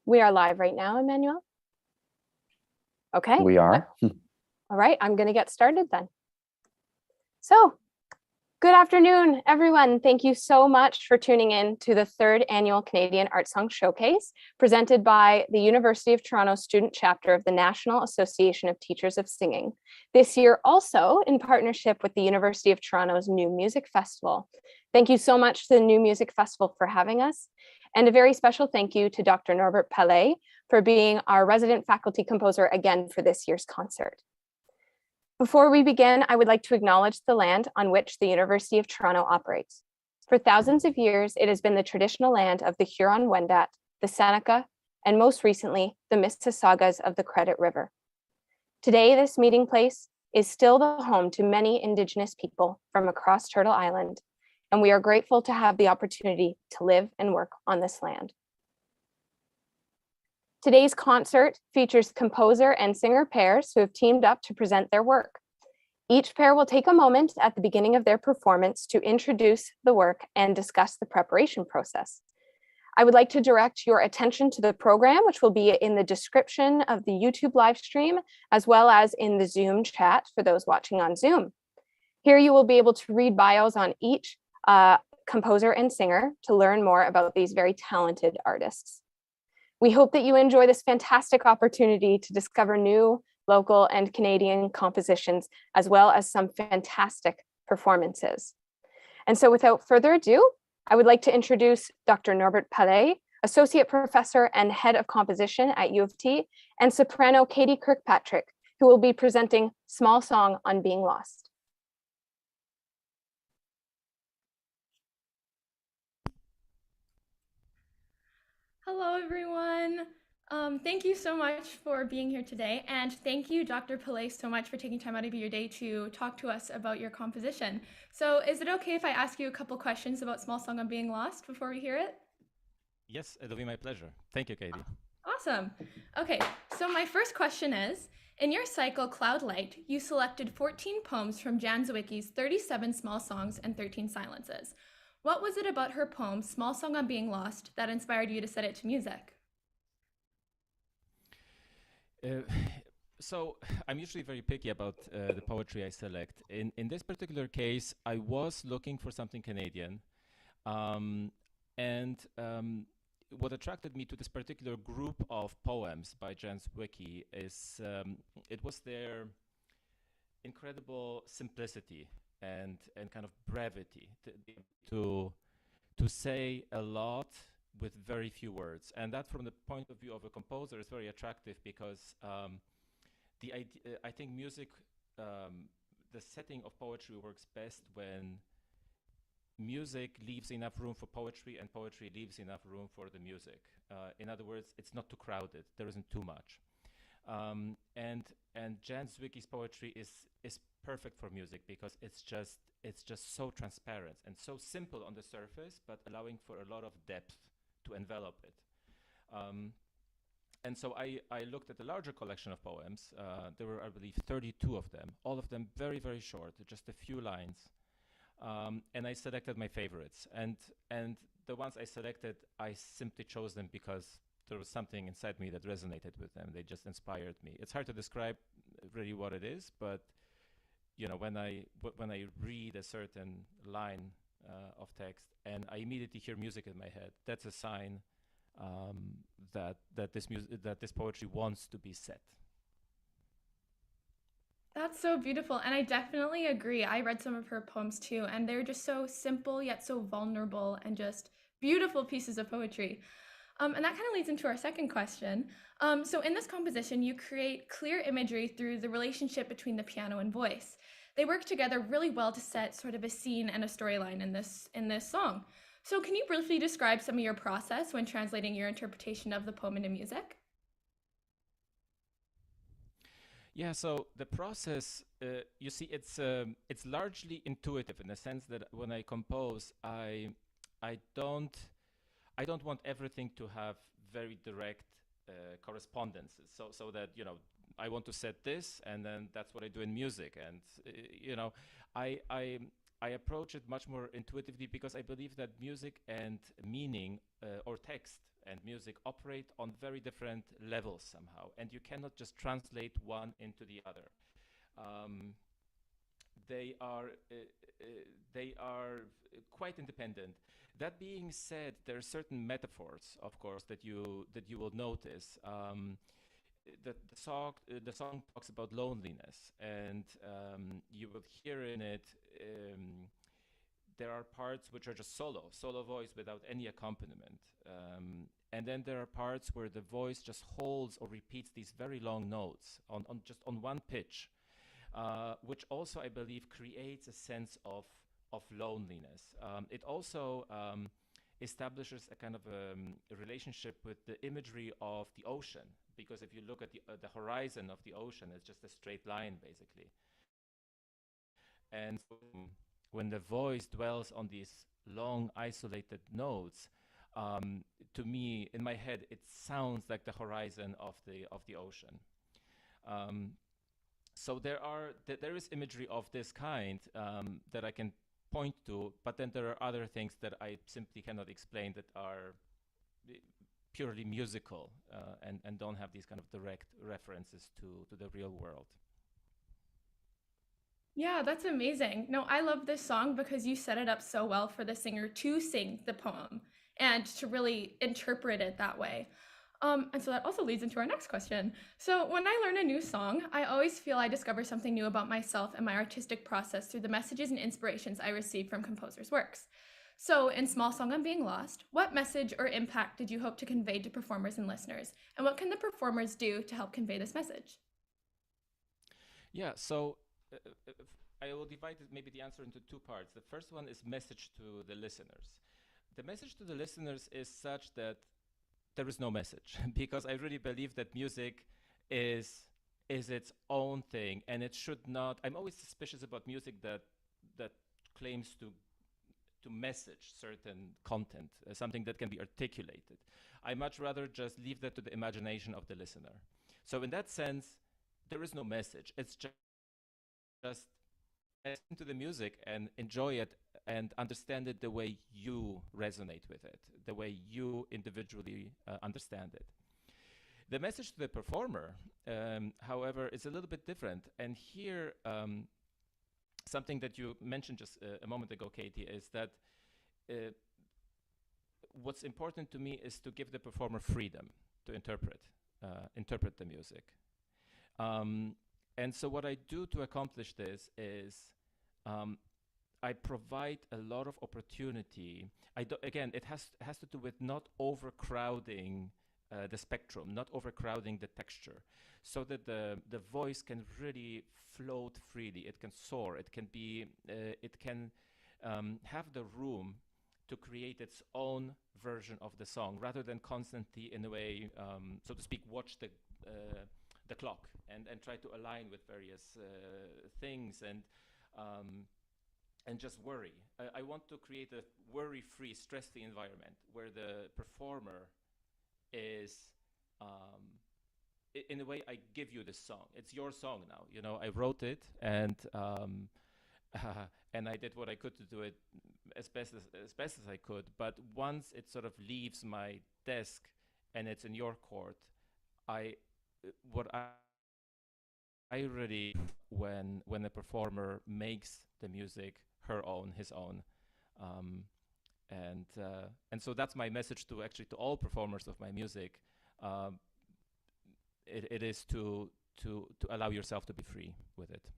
We are live right now, Emmanuel. Okay. We are. All right, I'm going to get started then. So, good afternoon, everyone. Thank you so much for tuning in to the 3rd Annual Canadian Art Song Showcase, presented by the University of Toronto Student Chapter of the National Association of Teachers of Singing. This year also in partnership with the University of Toronto's New Music Festival. Thank you so much to the New Music Festival for having us. And a very special thank you to Dr. Norbert Palais for being our resident faculty composer again for this year's concert. Before we begin, I would like to acknowledge the land on which the University of Toronto operates. For thousands of years, it has been the traditional land of the Huron-Wendat, the Seneca, and most recently, the Mississaugas of the Credit River. Today, this meeting place is still the home to many Indigenous people from across Turtle Island, and we are grateful to have the opportunity to live and work on this land. Today's concert features composer and singer pairs who have teamed up to present their work. Each pair will take a moment at the beginning of their performance to introduce the work and discuss the preparation process. I would like to direct your attention to the program, which will be in the description of the YouTube live stream, as well as in the Zoom chat for those watching on Zoom. Here you will be able to read bios on each composer and singer to learn more about these very talented artists. We hope that you enjoy this fantastic opportunity to discover new local and Canadian compositions, as well as some fantastic performances. And so without further ado, I would like to introduce Dr. Norbert Palais, Associate Professor and Head of Composition at U of T, and soprano Katie Kirkpatrick, who will be presenting Small Song on Being Lost. Hello, everyone. Thank you so much for being here today. And thank you, Dr. Palais, so much for taking time out of your day to talk to us about your composition. So is it okay if I ask you a couple questions about Small Song on Being Lost before we hear it? Yes, it'll be my pleasure. Thank you, Katie. Awesome. Okay, so my first question is, in your cycle, Cloud Light, you selected 14 poems from Jan Zawicki's 37 Small Songs and 13 Silences. What was it about her poem, Small Song on Being Lost, that inspired you to set it to music? So I'm usually very picky about the poetry I select. In this particular case, I was looking for something Canadian. What attracted me to this particular group of poems by Jan Zawicki is it was their incredible simplicity and kind of brevity to say a lot with very few words, and that from the point of view of a composer is very attractive because I think music, the setting of poetry works best when music leaves enough room for poetry and poetry leaves enough room for the music. In other words, it's not too crowded. There isn't too much. And Jan Zawicki's poetry is perfect for music because it's just so transparent and so simple on the surface, but allowing for a lot of depth to envelop it. And so I looked at a larger collection of poems. There were, I believe, 32 of them, all of them very, very short, just a few lines. And I selected my favorites. And the ones I selected, I simply chose them because there was something inside me that resonated with them. They just inspired me. It's hard to describe really what it is, but you know, when I read a certain line of text and I immediately hear music in my head, that's a sign that this poetry wants to be set. That's so beautiful, and I definitely agree. I read some of her poems too, and they're just so simple yet so vulnerable and just beautiful pieces of poetry. And that kind of leads into our second question. So in this composition, you create clear imagery through the relationship between the piano and voice. They work together really well to set sort of a scene and a storyline in this song. So can you briefly describe some of your process when translating your interpretation of the poem into music? Yeah, so the process, you see, it's largely intuitive in the sense that when I compose, I don't want everything to have very direct correspondences. So that, you know, I want to set this, and then that's what I do in music. And you know, I approach it much more intuitively because I believe that music and meaning, or text and music, operate on very different levels somehow, and you cannot just translate one into the other. Um, they are quite independent. That being said, there are certain metaphors, of course, that you will notice. The song talks about loneliness, and you will hear in it. There are parts which are just solo voice without any accompaniment, and then there are parts where the voice just holds or repeats these very long notes on just on one pitch, which also, I believe, creates a sense of loneliness. It also establishes a kind of a relationship with the imagery of the ocean, because if you look at the horizon of the ocean, it's just a straight line, basically. And so when the voice dwells on these long, isolated notes, to me, in my head, it sounds like the horizon of the ocean. So there is imagery of this kind that I can point to, but then there are other things that I simply cannot explain that are purely musical and don't have these kind of direct references to the real world. Yeah, that's amazing. No, I love this song because you set it up so well for the singer to sing the poem and to really interpret it that way. And so that also leads into our next question. So when I learn a new song, I always feel I discover something new about myself and my artistic process through the messages and inspirations I receive from composers' works. So in Small Song on Being Lost, what message or impact did you hope to convey to performers and listeners? And what can the performers do to help convey this message? Yeah, so I will divide maybe the answer into two parts. The first one is message to the listeners. The message to the listeners is such that there is no message, because I really believe that music is its own thing, and it should not. I'm always suspicious about music that claims to message certain content, something that can be articulated. I much rather just leave that to the imagination of the listener. So in that sense, there is no message. It's just listen to the music and enjoy it and understand it the way you resonate with it, the way you individually understand it. The message to the performer, however, is a little bit different. And here, something that you mentioned just a moment ago, Katie, is that what's important to me is to give the performer freedom to interpret the music. And so what I do to accomplish this is I provide a lot of opportunity. Again, it has to do with not overcrowding the spectrum, not overcrowding the texture, so that the voice can really float freely. It can soar. It can be. It can have the room to create its own version of the song, rather than constantly, in a way, so to speak, watch the clock and try to align with various things and just worry. I want to create a worry-free, stress-free environment where the performer is, in a way, I give you this song. It's your song now. You know, I wrote it, and I did what I could to do it as best as I could. But once it sort of leaves my desk and it's in your court, what I really, when the performer makes the music her own, his own, and so that's my message to all performers of my music. It is to allow yourself to be free with it.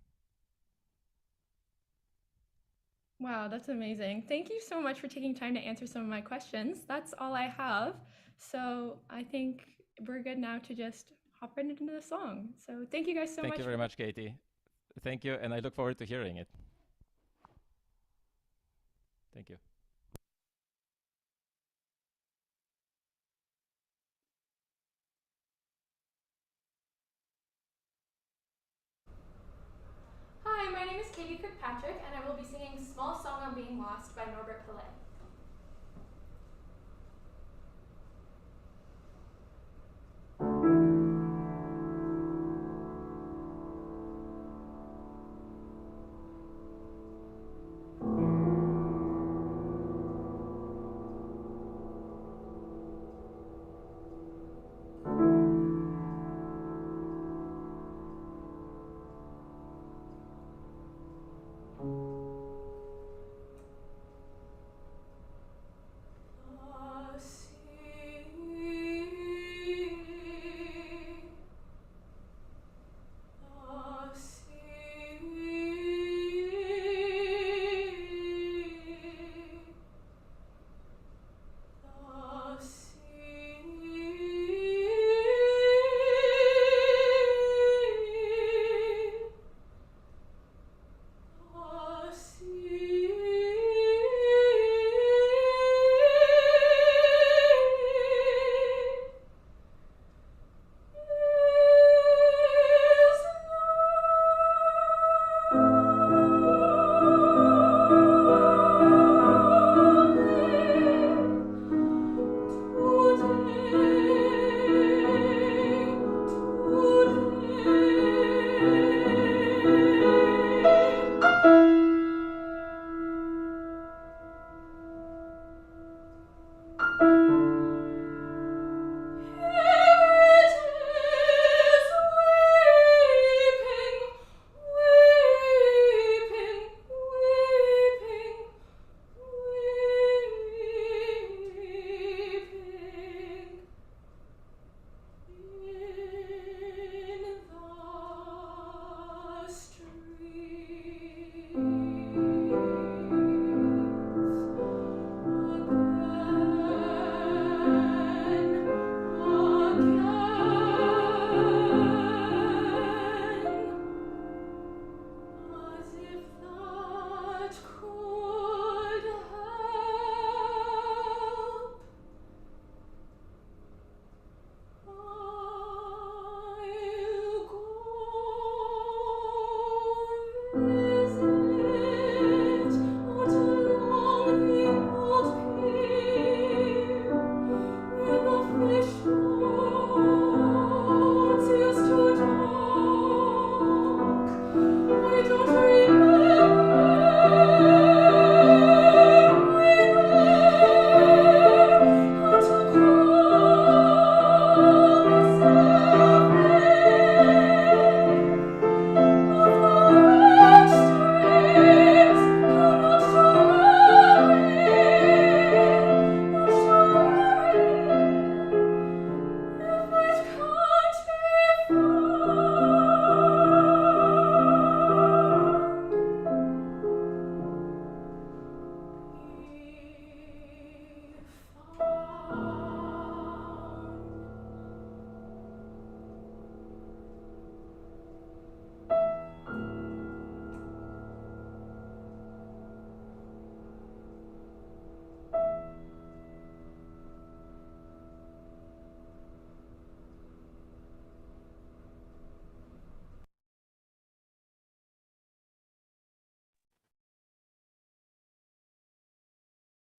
Wow, that's amazing. Thank you so much for taking time to answer some of my questions. That's all I have. So I think we're good now to just hop right into the song. So thank you guys so much. Thank you very much, Katie. Thank you, and I look forward to hearing it. Thank you. Hi, my name is Katie Kirkpatrick, and I will be singing Small Song on Being Lost by Norbert Pillay.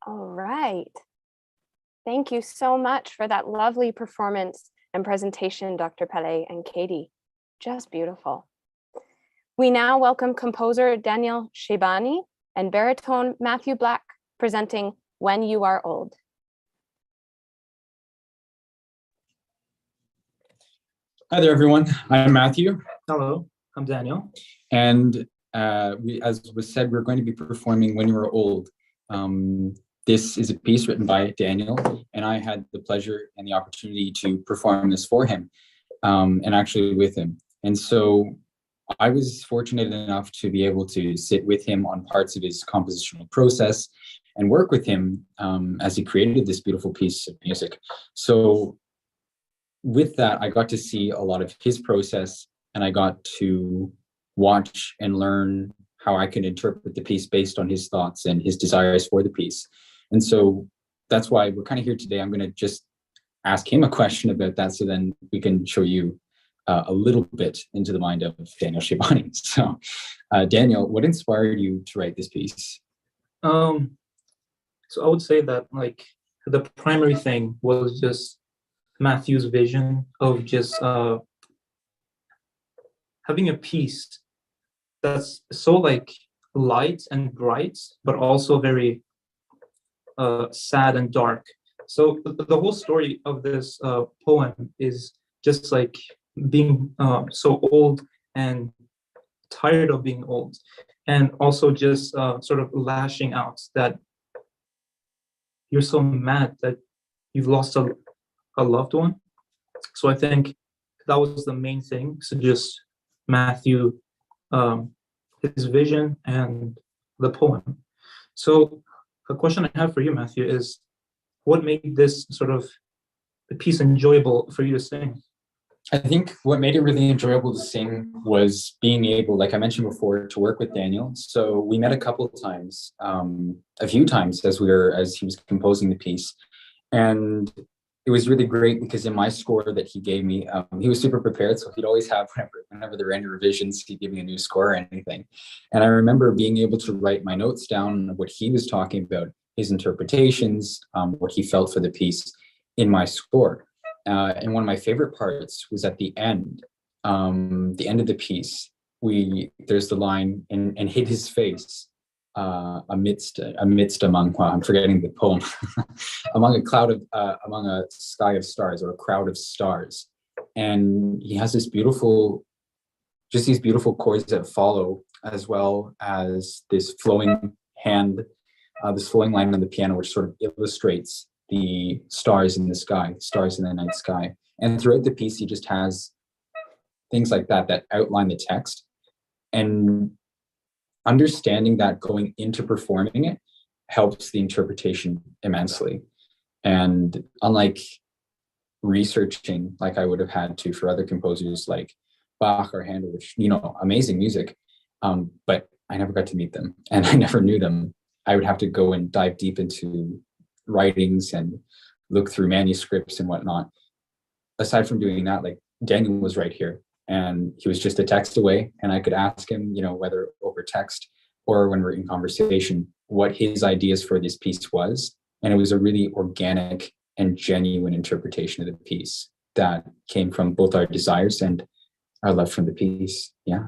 All right. Thank you so much for that lovely performance and presentation, Dr. Pele and Katie. Just beautiful. We now welcome composer Daniel Shebani and baritone Matthew Black presenting When You Are Old. Hi there, everyone. I'm Matthew. Hello, I'm Daniel. And as was said, we're going to be performing When You Are Old. This is a piece written by Daniel, and I had the pleasure and the opportunity to perform this for him, and actually with him. And so I was fortunate enough to be able to sit with him on parts of his compositional process and work with him as he created this beautiful piece of music. So with that, I got to see a lot of his process, and I got to watch and learn how I can interpret the piece based on his thoughts and his desires for the piece. And so that's why we're kind of here today. I'm going to just ask him a question about that, so then we can show you a little bit into the mind of Daniel Shebani. So Daniel, what inspired you to write this piece? So I would say that like the primary thing was just Matthew's vision of just having a piece that's so like light and bright, but also very sad and dark. So the whole story of this poem is just like being so old and tired of being old, and also just sort of lashing out that you're so mad that you've lost a loved one. So I think that was the main thing. So just Matthew, his vision and the poem. So a question I have for you, Matthew, is what made this sort of the piece enjoyable for you to sing? I think what made it really enjoyable to sing was being able, like I mentioned before, to work with Daniel. So we met a couple of times, a few times as he was composing the piece. And it was really great because in my score that he gave me, he was super prepared. So he'd always have, whenever there were any revisions, he'd give me a new score or anything. And I remember being able to write my notes down, what he was talking about, his interpretations, what he felt for the piece in my score. And one of my favorite parts was at the end of the piece. There's the line, and hid his face amidst among, well, I'm forgetting the poem, among a sky of stars, or a crowd of stars. And he has these beautiful chords that follow, as well as this flowing line on the piano, which sort of illustrates the stars in the sky, stars in the night sky. And throughout the piece, he just has things like that outline the text. And understanding that going into performing it helps the interpretation immensely. And unlike researching like I would have had to for other composers like Bach or Handel, which, amazing music, but I never got to meet them and I never knew them. I would have to go and dive deep into writings and look through manuscripts and whatnot. Aside from doing that, like Daniel was right here, and he was just a text away, and I could ask him, whether over text or when we're in conversation, what his ideas for this piece was. And it was a really organic and genuine interpretation of the piece that came from both our desires and our love for the piece. Yeah.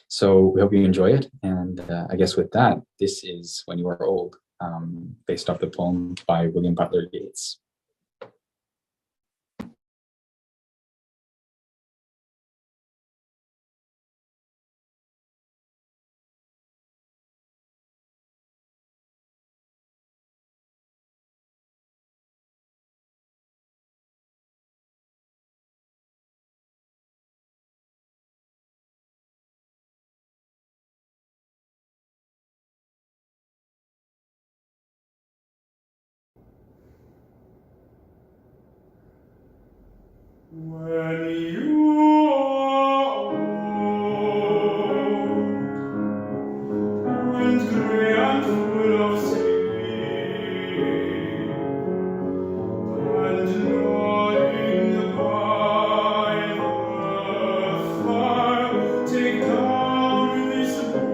So we hope you enjoy it. And I guess with that, this is When You Are Old, based off the poem by William Butler Yeats. When you are old and gray and full of sleep, and lying by the fire, take down this book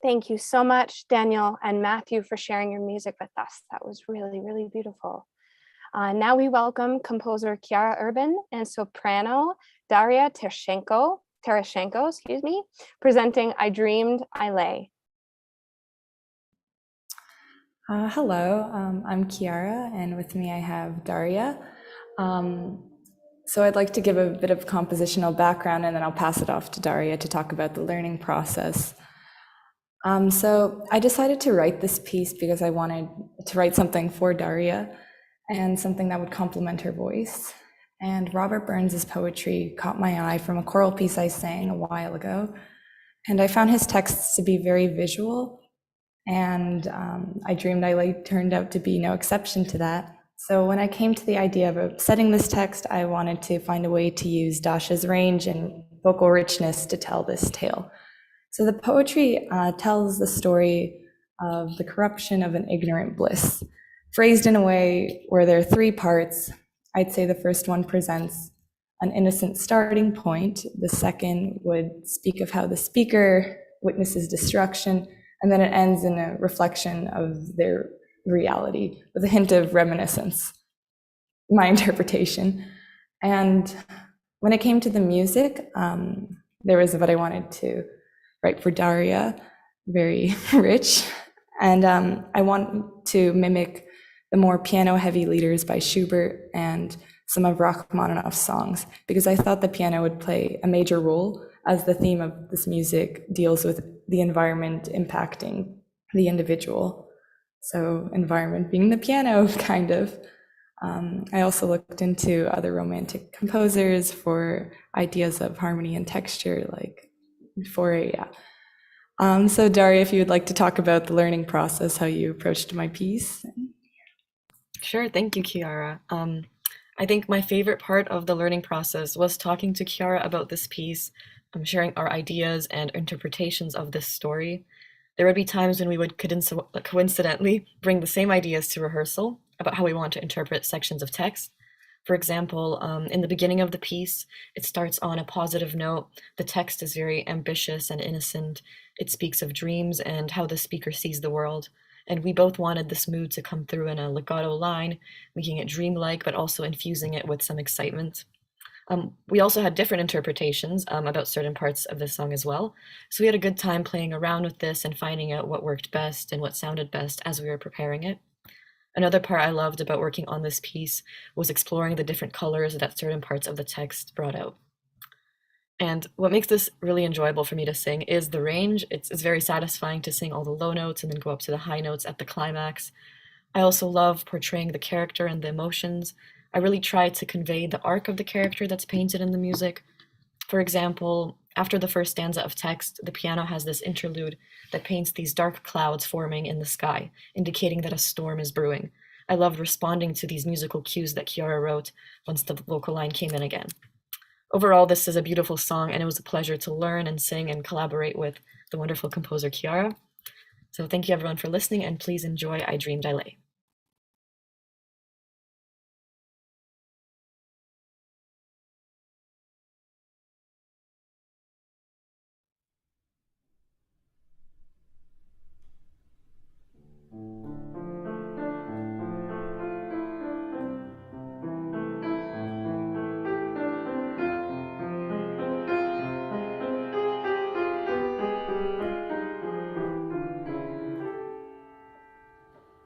Thank you so much, Daniel and Matthew, for sharing your music with us. That was really, really beautiful. Now we welcome composer Chiara Urban and soprano Daria Tereshchenko, presenting I Dreamed, I Lay. Hello, I'm Chiara, and with me I have Daria. So I'd like to give a bit of compositional background, and then I'll pass it off to Daria to talk about the learning process. So I decided to write this piece because I wanted to write something for Daria and something that would complement her voice. And Robert Burns's poetry caught my eye from a choral piece I sang a while ago. And I found his texts to be very visual, and I Dreamed I Lay turned out to be no exception to that. So when I came to the idea of setting this text, I wanted to find a way to use Dasha's range and vocal richness to tell this tale. So the poetry tells the story of the corruption of an ignorant bliss, phrased in a way where there are three parts. I'd say the first one presents an innocent starting point. The second would speak of how the speaker witnesses destruction, and then it ends in a reflection of their reality with a hint of reminiscence, my interpretation. And when it came to the music, there was what I wanted to write for Daria, very rich. And I want to mimic the more piano-heavy leaders by Schubert and some of Rachmaninoff's songs, because I thought the piano would play a major role as the theme of this music deals with the environment impacting the individual. So environment being the piano, kind of. I also looked into other romantic composers for ideas of harmony and texture, like Euphoria. So Daria, if you would like to talk about the learning process, how you approached my piece. Sure, thank you, Chiara. I think my favorite part of the learning process was talking to Chiara about this piece, sharing our ideas and interpretations of this story. There would be times when we would coincidentally bring the same ideas to rehearsal about how we want to interpret sections of text. For example, in the beginning of the piece, it starts on a positive note. The text is very ambitious and innocent. It speaks of dreams and how the speaker sees the world. And we both wanted this mood to come through in a legato line, making it dreamlike, but also infusing it with some excitement. We also had different interpretations about certain parts of the song as well. So we had a good time playing around with this and finding out what worked best and what sounded best as we were preparing it. Another part I loved about working on this piece was exploring the different colors that certain parts of the text brought out. And what makes this really enjoyable for me to sing is the range. It's very satisfying to sing all the low notes and then go up to the high notes at the climax. I also love portraying the character and the emotions. I really try to convey the arc of the character that's painted in the music. For example, after the first stanza of text, the piano has this interlude that paints these dark clouds forming in the sky, indicating that a storm is brewing. I loved responding to these musical cues that Chiara wrote once the vocal line came in again. Overall, this is a beautiful song, and it was a pleasure to learn and sing and collaborate with the wonderful composer Chiara. So thank you everyone for listening, and please enjoy I Dreamed I Lay.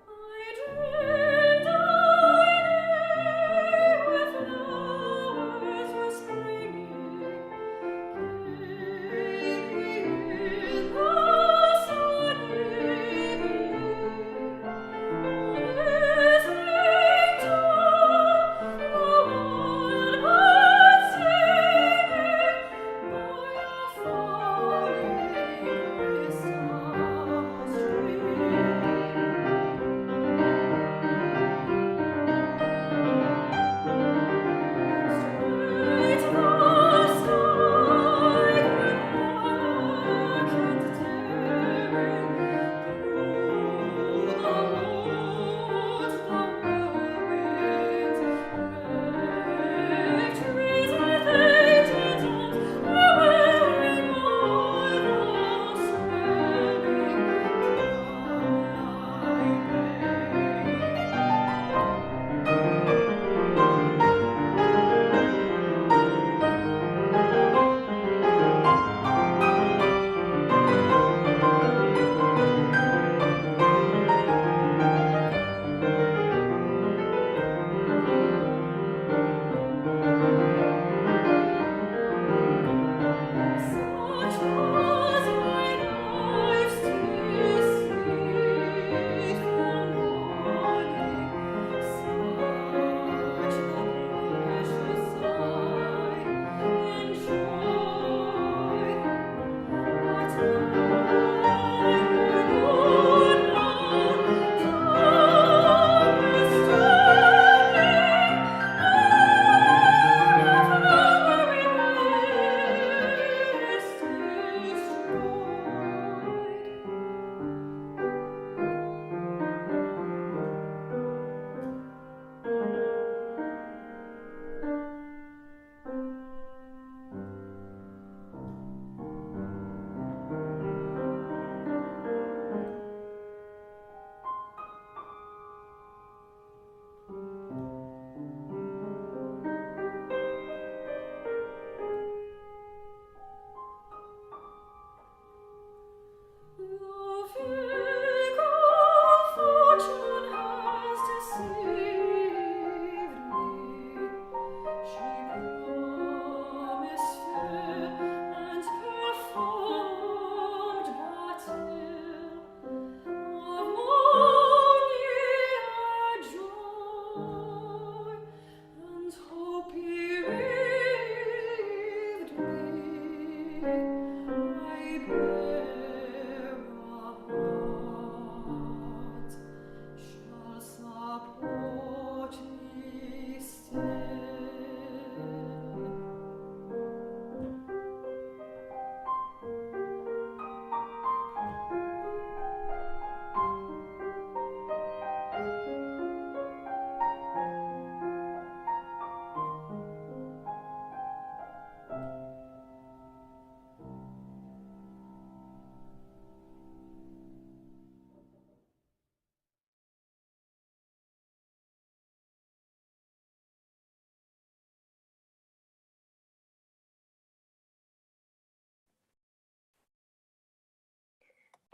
I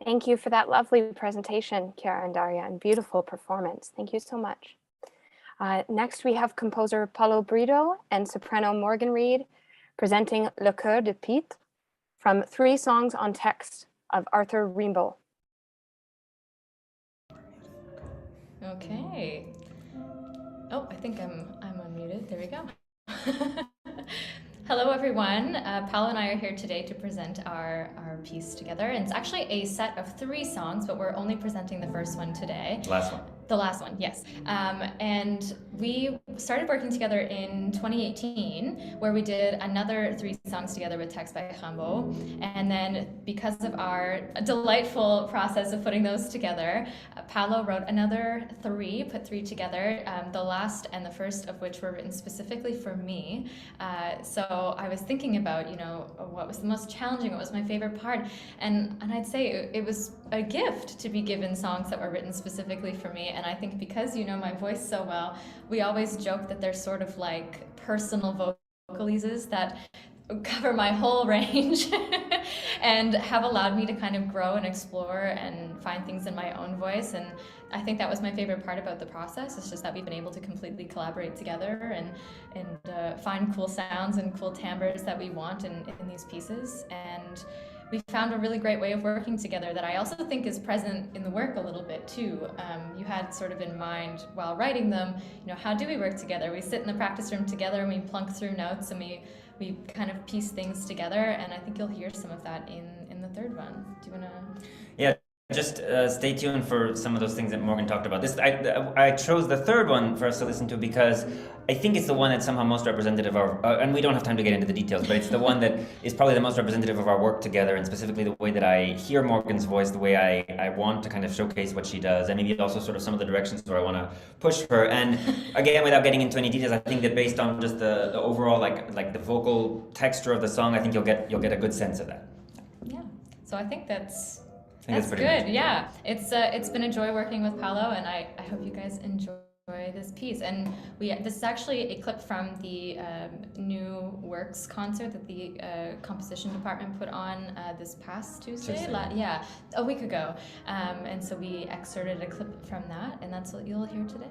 Thank you for that lovely presentation, Chiara and Daria, and beautiful performance. Thank you so much. Next, we have composer Paulo Brito and soprano Morgan Reed presenting Le Coeur de Pitre from 3 songs on text of Arthur Rimbaud. Okay. Oh, I think I'm unmuted. There we go. Hello, everyone. Paolo and I are here today to present our piece together. And it's actually a set of 3 songs, but we're only presenting the first one today. Last one. The last one, yes. And we started working together in 2018, where we did another 3 songs together with text by Rimbaud. And then because of our delightful process of putting those together, Paolo wrote another 3, put 3 together, the last and the first of which were written specifically for me. So I was thinking about, what was the most challenging, what was my favorite part? And I'd say it was a gift to be given songs that were written specifically for me. And I think because you know my voice so well, we always joke that they're sort of like personal vocalises that cover my whole range and have allowed me to kind of grow and explore and find things in my own voice. And I think that was my favorite part about the process. It's just that we've been able to completely collaborate together and find cool sounds and cool timbres that we want in these pieces. And we found a really great way of working together that I also think is present in the work a little bit too. You had sort of in mind while writing them, how do we work together? We sit in the practice room together and we plunk through notes and we kind of piece things together, and I think you'll hear some of that in the third one. Do you want to? Yeah, just stay tuned for some of those things that Morgan talked about. I chose the third one for us to listen to because I think it's the one that's somehow most representative of our, and we don't have time to get into the details, but it's the one that is probably the most representative of our work together, and specifically the way that I hear Morgan's voice, the way I want to kind of showcase what she does, and maybe also sort of some of the directions where I want to push her. And again, without getting into any details, I think that based on just the overall like the vocal texture of the song, I think you'll get a good sense of that. Yeah. So I think that's pretty good. much. Yeah. It's been a joy working with Paolo, and I hope you guys enjoy this piece. And this is actually a clip from the new works concert that the composition department put on this past Tuesday. A week ago. And so we excerpted a clip from that, and that's what you'll hear today.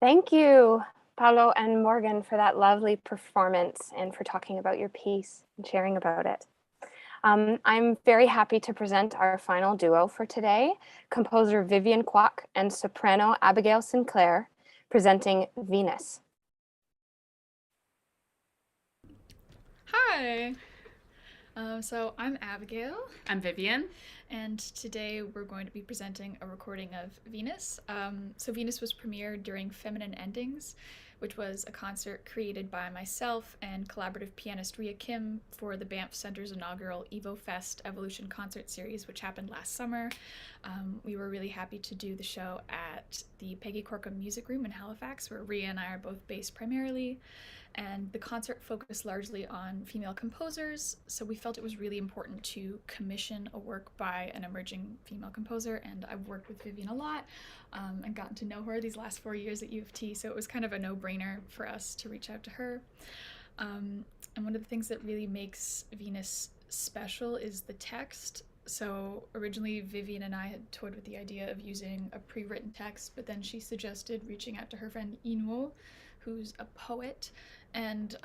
Thank you, Paolo and Morgan, for that lovely performance and for talking about your piece and sharing about it. I'm very happy to present our final duo for today, composer Vivian Kwok and soprano Abigail Sinclair, presenting Venus. Hi. So I'm Abigail. I'm Vivian. And today we're going to be presenting a recording of Venus. So Venus was premiered during Feminine Endings, which was a concert created by myself and collaborative pianist Ria Kim for the Banff Center's inaugural Evo Fest Evolution concert series, which happened last summer. We were really happy to do the show at the Peggy Corkum Music Room in Halifax, where Ria and I are both based primarily. And the concert focused largely on female composers, so we felt it was really important to commission a work by an emerging female composer, and I've worked with Vivian a lot and gotten to know her these last 4 years at U of T, so it was kind of a no-brainer for us to reach out to her. And one of the things that really makes Venus special is the text. So originally Vivian and I had toyed with the idea of using a pre-written text, but then she suggested reaching out to her friend Inuo, who's a poet, and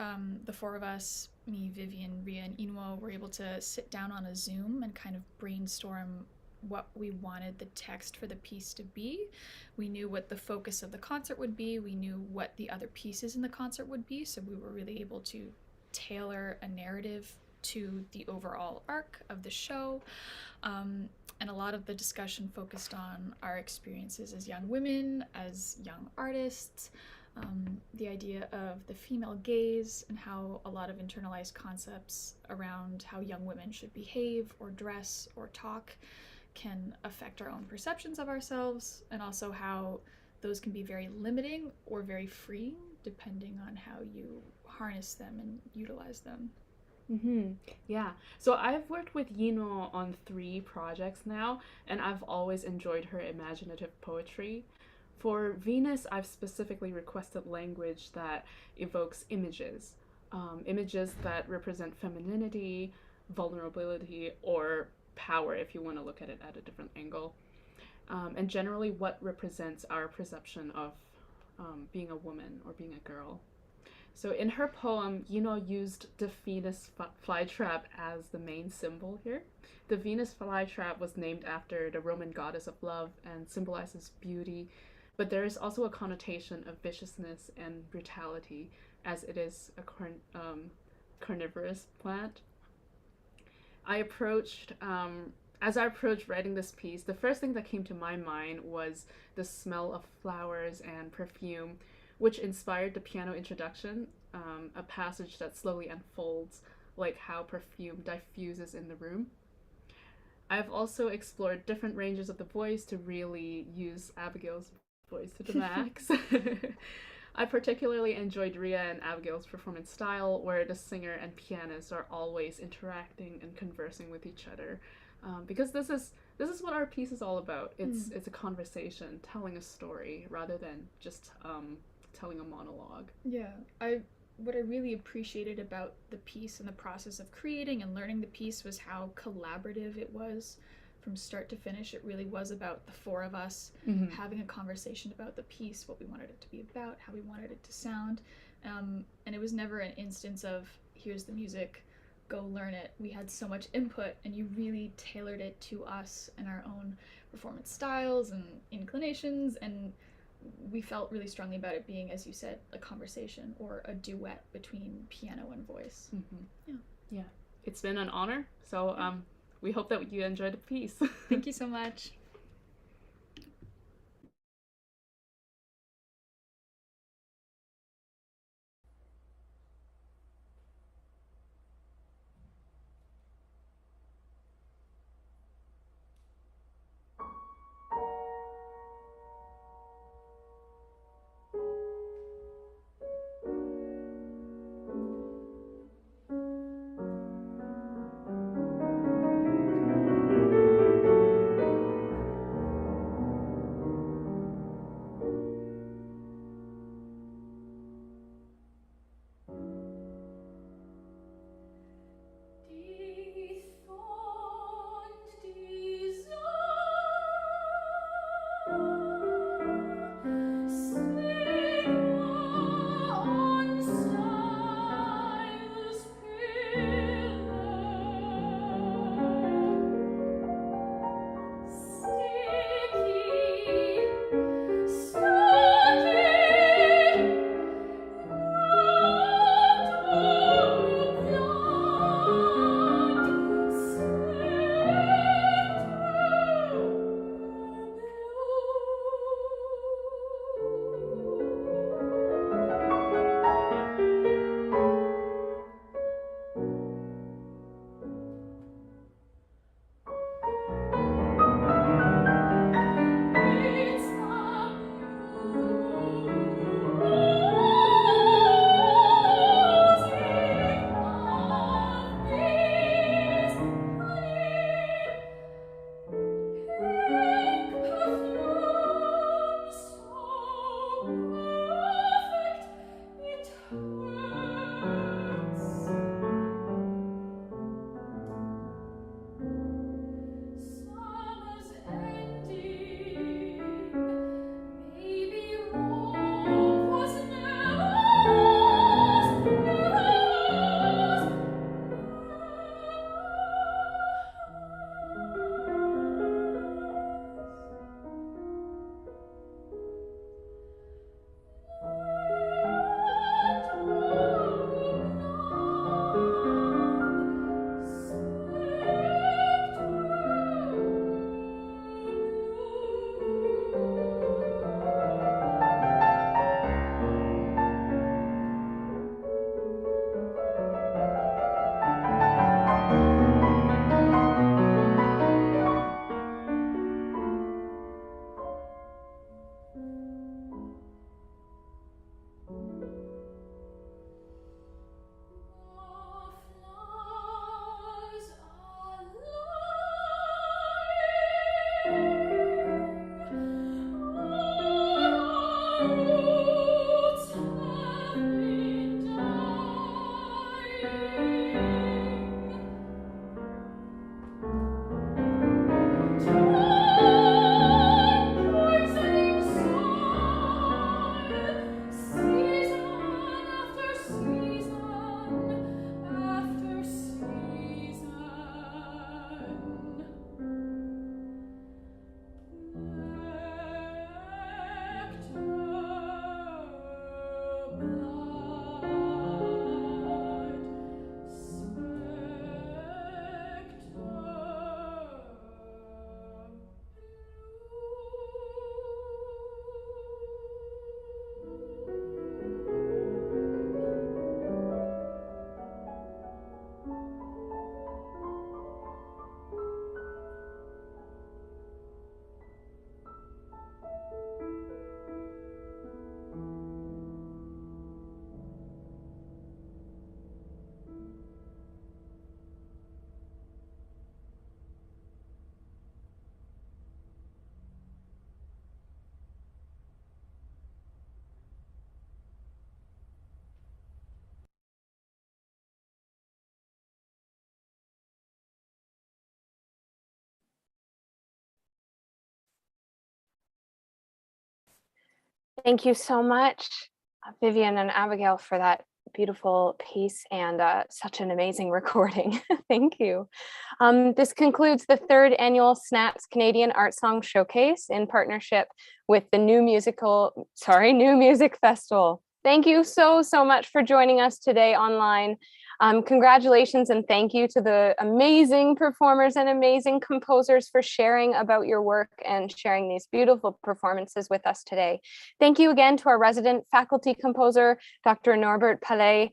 the four of us, me, Vivian, Ria, and Inuo, were able to sit down on a Zoom and kind of brainstorm what we wanted the text for the piece to be. We knew what the focus of the concert would be, we knew what the other pieces in the concert would be, so we were really able to tailor a narrative to the overall arc of the show. And a lot of the discussion focused on our experiences as young women, as young artists, the idea of the female gaze and how a lot of internalized concepts around how young women should behave or dress or talk can affect our own perceptions of ourselves, and also how those can be very limiting or very freeing depending on how you harness them and utilize them. Yeah. So I've worked with Yino on 3 projects now, and I've always enjoyed her imaginative poetry. For Venus, I've specifically requested language that evokes images, images that represent femininity, vulnerability, or power, if you want to look at it at a different angle, and generally what represents our perception of being a woman or being a girl. So in her poem, Yino used the Venus flytrap as the main symbol here. The Venus flytrap was named after the Roman goddess of love and symbolizes beauty, but there is also a connotation of viciousness and brutality, as it is a carnivorous plant. As I approached writing this piece, the first thing that came to my mind was the smell of flowers and perfume, which inspired the piano introduction, a passage that slowly unfolds, like how perfume diffuses in the room. I've also explored different ranges of the voice to really use Abigail's voice to the max. I particularly enjoyed Ria and Abigail's performance style, where the singer and pianist are always interacting and conversing with each other, because this is what our piece is all about. It's a conversation, telling a story rather than just telling a monologue. Yeah, what I really appreciated about the piece and the process of creating and learning the piece was how collaborative it was from start to finish. It really was about the 4 of us having a conversation about the piece, what we wanted it to be about, how we wanted it to sound, and it was never an instance of here's the music, go learn it. We had so much input, and you really tailored it to us and our own performance styles and inclinations, and we felt really strongly about it being, as you said, a conversation or a duet between piano and voice. Yeah, it's been an honor. So we hope that you enjoyed the piece. Thank you so much. Thank you so much, Vivian and Abigail, for that beautiful piece and such an amazing recording. Thank you. This concludes the third annual SNATS Canadian Art Song Showcase in partnership with the New Music Festival. Thank you so much for joining us today online. Congratulations and thank you to the amazing performers and amazing composers for sharing about your work and sharing these beautiful performances with us today. Thank you again to our resident faculty composer, Dr. Norbert Palais,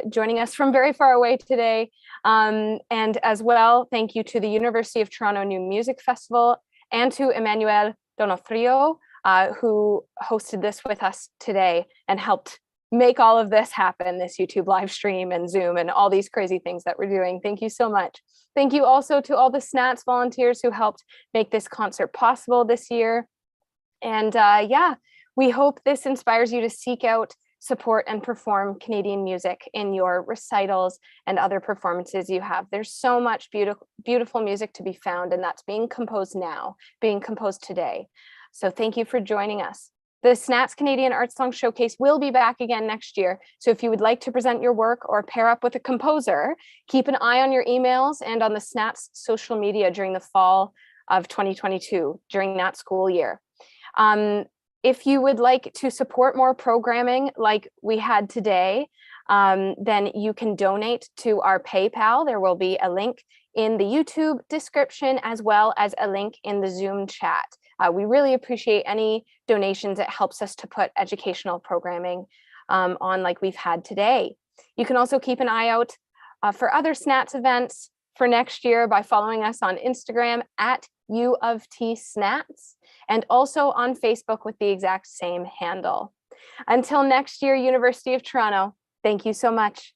joining us from very far away today. And as well, thank you to the University of Toronto New Music Festival and to Emmanuel Donofrio, who hosted this with us today and helped make all of this happen, this YouTube live stream and Zoom and all these crazy things that we're doing. Thank you so much. Thank you also to all the SNATS volunteers who helped make this concert possible this year. And yeah, we hope this inspires you to seek out, support, and perform Canadian music in your recitals and other performances you have. There's so much beautiful music to be found, and that's being composed now, being composed today. So thank you for joining us. The SNATS Canadian Art Song Showcase will be back again next year. So if you would like to present your work or pair up with a composer, keep an eye on your emails and on the SNATS social media during the fall of 2022, during that school year. If you would like to support more programming like we had today, then you can donate to our PayPal. There will be a link in the YouTube description as well as a link in the Zoom chat. We really appreciate any donations. It helps us to put educational programming on like we've had today. You can also keep an eye out for other SNATS events for next year by following us on Instagram at U of T SNATS and also on Facebook with the exact same handle. Until next year, University of Toronto, thank you so much.